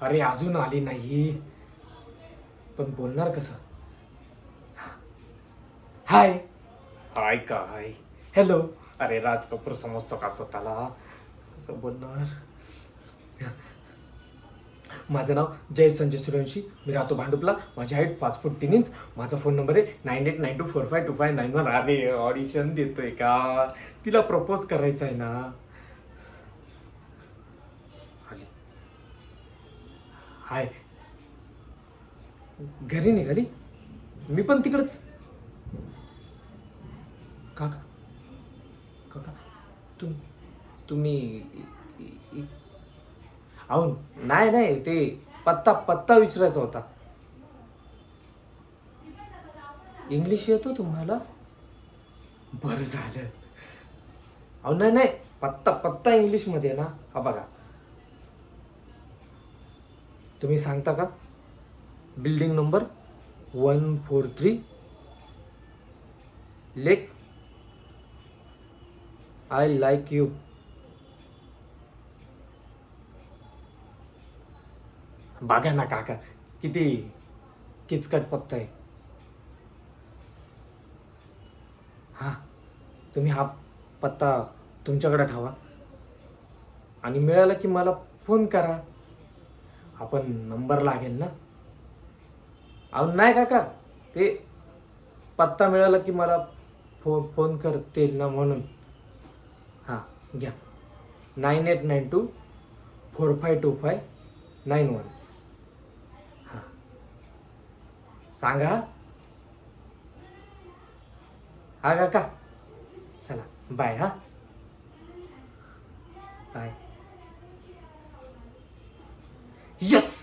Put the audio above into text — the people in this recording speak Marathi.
अरे अजून आली नाही, पण बोलणार कसं? हाय. हाय काय? हॅलो. अरे राज कपूर समजतो का स्वतःला? कसं बोलणार? माझं नाव जय संजय सूर्यवंशी. मी राहतो भांडुपला. माझी हाईट 5 फूट 3 इंच. माझा फोन नंबर आहे 9892452591. अरे ऑडिशन देतोय का? तिला प्रपोज करायचं आहे ना. आली. हाय. घरी निघाली? मी पण तिकडच. काका काका तुम तुम्ही अहो नाही नाही, ते पत्ता पत्ता विचारायचा होता. इंग्लिश येतो तुम्हाला? बरं झालं. अहो नाही नाही, पत्ता पत्ता इंग्लिशमध्ये आहे ना. हा बघा, तुम्ही सांगता का? Building number 143, lake I like you. बघा ना काका, किती किचकट पत्ता आहे. हां, तुम्ही हा पत्ता तुमच्याकडे ठेवा आणि मिळालं की मला फोन करा. आपण नंबर लागेल ना. अहो नाही काका, ते पत्ता मिळाला की मला फोन करतील ना म्हणून. हां, घ्या. 9892452591. हां, सांगा. हा काका, चला बाय. हां, बाय. यस.